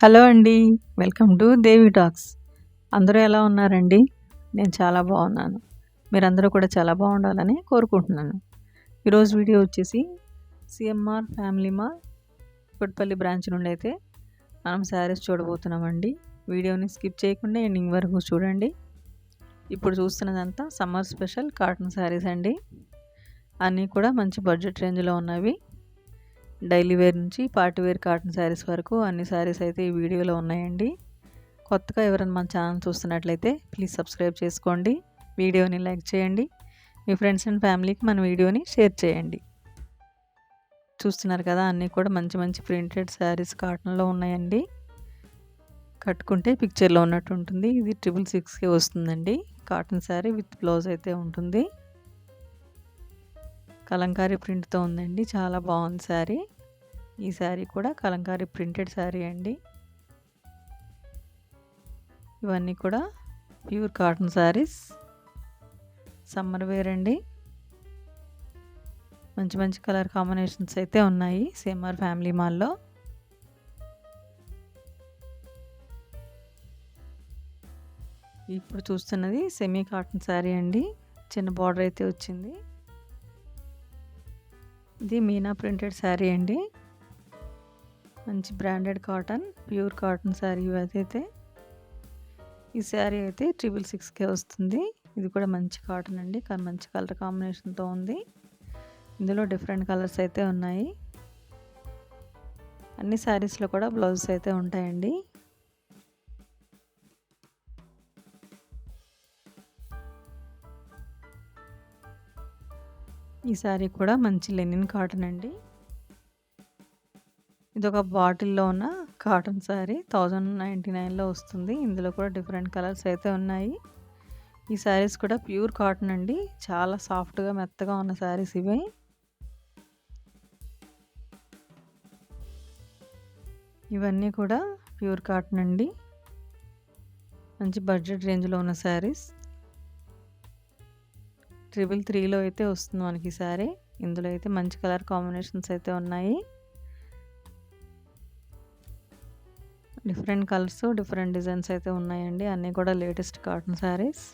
Hello అండి. Welcome to Devi talks. అందరూ ఎలా ఉన్నారండి? నేను చాలా బాగున్నాను. మీరందరూ కూడా చాలా బాగుండాలని కోరుకుంటున్నాను. ఈరోజు వీడియో వచ్చేసి CMR family mall Kukatpally branch నుండి అయితే మనం శారీస్ చూడబోతున్నామండి. వీడియోని స్కిప్ చేయకుండా ఎండింగ్ వరకు చూడండి. ఇప్పుడు చూస్తున్నదంతా సమ్మర్ స్పెషల్ కాటన్ శారీస్ అండి. అన్నీ కూడా మంచి బడ్జెట్ రేంజ్లో ఉన్నవి. డైలీ వేర్ నుంచి పార్టీ వేర్ కాటన్ శారీస్ వరకు అన్ని శారీస్ అయితే ఈ వీడియోలో ఉన్నాయండి. కొత్తగా ఎవరైనా మన ఛానల్ చూస్తున్నట్లయితే ప్లీజ్ సబ్స్క్రైబ్ చేసుకోండి, వీడియోని లైక్ చేయండి, మీ ఫ్రెండ్స్ అండ్ ఫ్యామిలీకి మన వీడియోని షేర్ చేయండి. చూస్తున్నారు కదా, అన్నీ కూడా మంచి మంచి ప్రింటెడ్ శారీస్ కాటన్లో ఉన్నాయండి. కట్టుకుంటే పిక్చర్లో ఉన్నట్టు ఉంటుంది. ఇది 666కి వస్తుందండి. కాటన్ శారీ విత్ బ్లౌజ్ అయితే ఉంటుంది. కలంకారీ ప్రింట్తో ఉందండి. చాలా బాగుంది శారీ. ఈ శారీ కూడా కలంకారీ ప్రింటెడ్ శారీ అండి. ఇవన్నీ కూడా pure cotton saris, summer wear అండి. మంచి మంచి కలర్ కాంబినేషన్స్ అయితే ఉన్నాయి సిఎంఆర్ ఫ్యామిలీ మాల్లో. ఇప్పుడు చూస్తున్నది సెమీ కాటన్ శారీ అండి. చిన్న బార్డర్ అయితే వచ్చింది. ఇది మీనా ప్రింటెడ్ శారీ అండి. మంచి branded cotton, pure cotton sari అయితే. ఈ శారీ అయితే 666కే వస్తుంది. ఇది కూడా మంచి కాటన్ అండి, కానీ మంచి కలర్ కాంబినేషన్తో ఉంది. ఇందులో డిఫరెంట్ కలర్స్ అయితే ఉన్నాయి. అన్ని శారీస్లో కూడా బ్లౌజెస్ అయితే ఉంటాయండి. ఈ శారీ కూడా మంచి లెనిన్ కాటన్ అండి. ఇది ఒక బాటిల్లో ఉన్న కాటన్ శారీ 1099లో వస్తుంది. ఇందులో కూడా డిఫరెంట్ కలర్స్ అయితే ఉన్నాయి. ఈ శారీస్ కూడా ప్యూర్ కాటన్ అండి. చాలా సాఫ్ట్గా మెత్తగా ఉన్న శారీస్ ఇవి. ఇవన్నీ కూడా ప్యూర్ కాటన్ అండి. మంచి బడ్జెట్ రేంజ్లో ఉన్న శారీస్. 333లో అయితే వస్తుంది మనకి ఈ శారీ. ఇందులో అయితే మంచి కలర్ కాంబినేషన్స్ అయితే ఉన్నాయి. డిఫరెంట్ కలర్స్, డిఫరెంట్ డిజైన్స్ అయితే ఉన్నాయండి. అన్నీ కూడా లేటెస్ట్ కాటన్ శారీస్.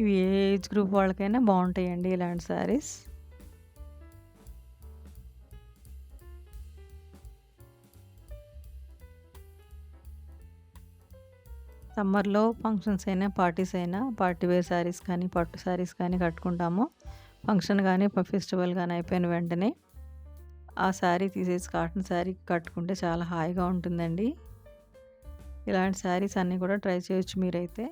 ఇవి ఏ ఏజ్ గ్రూప్ వాళ్ళకైనా బాగుంటాయండి ఇలాంటి శారీస్. సమ్మర్లో ఫంక్షన్స్ అయినా పార్టీస్ అయినా పార్టీ వేర్ శారీస్ కానీ పట్టు శారీస్ కానీ కట్టుకుంటాము. ఫంక్షన్ కానీ ఫెస్టివల్ కానీ అయిపోయిన వెంటనే ఆ శారీ తీసేసి కాటన్ శారీ కట్టుకుంటే చాలా హాయిగా ఉంటుందండి. ఇలాంటి శారీస్ అన్నీ కూడా ట్రై చేయొచ్చు మీరైతే.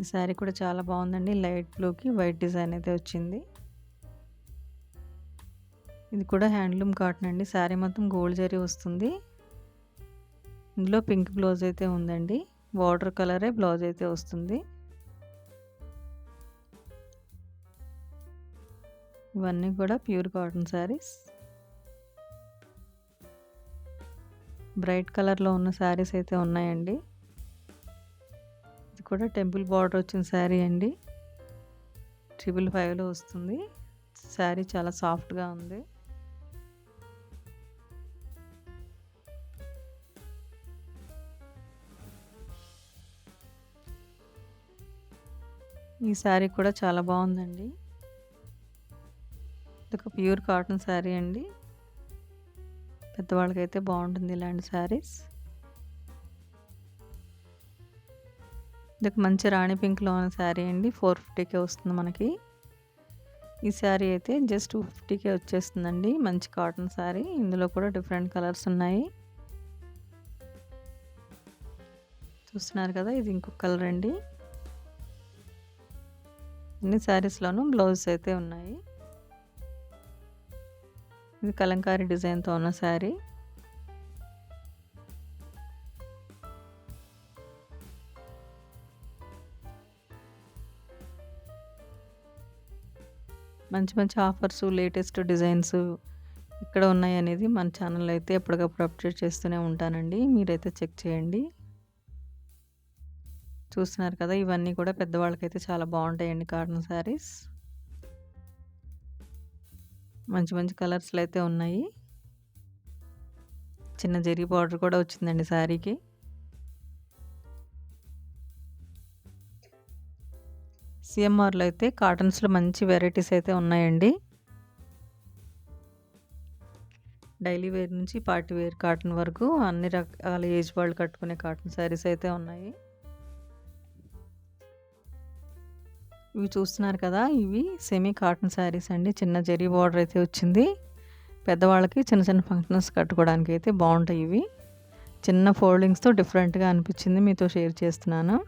ఈ శారీ కూడా చాలా బాగుందండి. లైట్ బ్లూకి వైట్ డిజైన్ అయితే వచ్చింది. ఇది కూడా హ్యాండ్లూమ్ కాటన్ అండి. శారీ మొత్తం గోల్డ్ జరీ వస్తుంది. ఇందులో పింక్ బ్లౌజ్ అయితే ఉందండి. వాటర్ కలరే బ్లౌజ్ అయితే వస్తుంది. ఇవన్నీ కూడా ప్యూర్ కాటన్ శారీస్. బ్రైట్ కలర్లో ఉన్న శారీస్ అయితే ఉన్నాయండి. ఇది కూడా టెంపుల్ బార్డర్ వచ్చిన శారీ అండి. 555లో వస్తుంది. శారీ చాలా సాఫ్ట్గా ఉంది. ఈ శారీ కూడా చాలా బాగుందండి. ఇది ఒక ప్యూర్ కాటన్ శారీ అండి. పెద్దవాళ్ళకైతే బాగుంటుంది ఇలాంటి శారీస్. ఇది ఒక మంచి రాణి పింక్లో ఉన్న శారీ అండి. 450కే వస్తుంది మనకి. ఈ శారీ అయితే జస్ట్ 250కే వచ్చేస్తుందండి. మంచి కాటన్ శారీ. ఇందులో కూడా డిఫరెంట్ కలర్స్ ఉన్నాయి. చూస్తున్నారు కదా, ఇది ఇంకొక కలర్ అండి. అన్ని శారీస్లోనూ బ్లౌజెస్ అయితే ఉన్నాయి. ఇది కలంకారీ డిజైన్తో ఉన్న శారీ. మంచి మంచి ఆఫర్స్, లేటెస్ట్ డిజైన్స్ ఇక్కడ ఉన్నాయి అనేది మన ఛానల్ అయితే ఎప్పటికప్పుడు అప్డేట్ చేస్తూనే ఉంటానండి. మీరైతే చెక్ చేయండి. చూస్తున్నారు కదా, ఇవన్నీ కూడా పెద్దవాళ్ళకైతే చాలా బాగుంటాయండి కాటన్ శారీస్. మంచి మంచి కలర్స్లో అయితే ఉన్నాయి. చిన్న జరీ బార్డర్ కూడా వచ్చిందండి శారీకి. సిఎంఆర్లో అయితే కాటన్స్లో మంచి వెరైటీస్ అయితే ఉన్నాయండి. డైలీ వేర్ నుంచి పార్టీ వేర్ కాటన్ వరకు అన్ని రకాల ఏజ్ వాళ్ళు కట్టుకునే కాటన్ శారీస్ అయితే ఉన్నాయి. ఇవి చూస్తున్నారు కదా, ఇవి సెమీ కాటన్ శారీస్ అండి. చిన్న జరీ బార్డర్ అయితే వచ్చింది. పెద్దవాళ్ళకి చిన్న చిన్న ఫంక్షన్స్ కట్టుకోవడానికి అయితే బాగుంటాయి. ఇవి చిన్న ఫోల్డింగ్స్తో డిఫరెంట్గా అనిపించింది, మీతో షేర్ చేస్తున్నాను.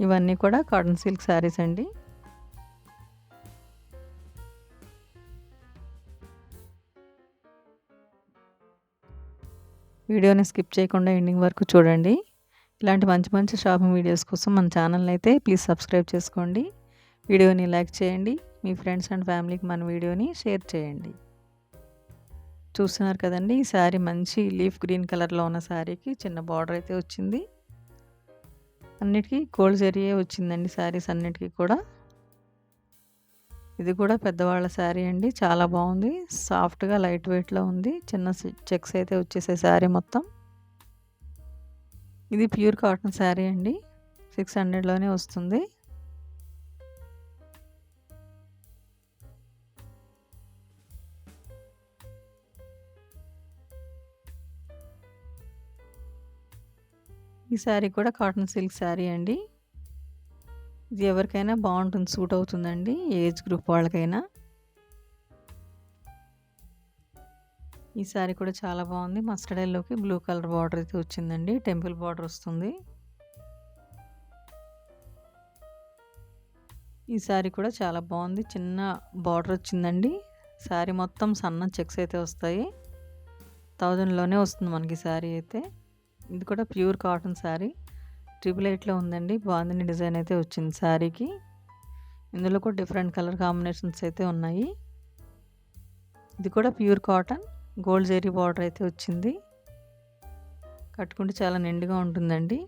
ఇవన్నీ కూడా కాటన్ సిల్క్ శారీస్ అండి. వీడియోని స్కిప్ చేయకుండా ఎండింగ్ వరకు చూడండి. ఇలాంటి మంచి మంచి షాపింగ్ వీడియోస్ కోసం మన ఛానల్ని అయితే ప్లీజ్ సబ్స్క్రైబ్ చేసుకోండి. వీడియోని లైక్ చేయండి. మీ ఫ్రెండ్స్ అండ్ ఫ్యామిలీకి మన వీడియోని షేర్ చేయండి. చూస్తున్నారు కదండి, ఈ శారీ మంచి లీఫ్ గ్రీన్ కలర్లో ఉన్న శారీకి చిన్న బార్డర్ అయితే వచ్చింది. అన్నిటికీ గోల్డ్ జరీయే వచ్చిందండి శారీస్ అన్నిటికీ కూడా. ఇది కూడా పెద్దవాళ్ళ శారీ అండి, చాలా బాగుంది. సాఫ్ట్గా లైట్ వెయిట్లో ఉంది. చిన్న చెక్స్ అయితే వచ్చేసే శారీ మొత్తం. ఇది ప్యూర్ కాటన్ శారీ అండి, 600లోనే వస్తుంది. ఈ శారీ కూడా కాటన్ సిల్క్ శారీ అండి. ఇది ఎవరికైనా బాగుంటుంది, సూట్ అవుతుందండి, ఏజ్ గ్రూప్ వాళ్ళకైనా. ఈ శారీ కూడా చాలా బాగుంది. మస్టర్డ్ ఎల్లోకి బ్లూ కలర్ బార్డర్ అయితే వచ్చిందండి, టెంపుల్ బార్డర్ వస్తుంది. ఈ శారీ కూడా చాలా బాగుంది, చిన్న బార్డర్ వచ్చిందండి. శారీ మొత్తం సన్న చెక్స్ అయితే వస్తాయి. 1000లోనే వస్తుంది మనకి శారీ అయితే. ఇది కూడా ప్యూర్ కాటన్ శారీ, 888లో ఉందండి. బాగుంది, డిజైన్ అయితే వచ్చింది శారీకి. ఇందులో కూడా డిఫరెంట్ కలర్ కాంబినేషన్స్ అయితే ఉన్నాయి. ఇది కూడా pure cotton, gold zari border అయితే వచ్చింది. కట్టుకుంటే చాలా నిండుగా ఉంటుందండి.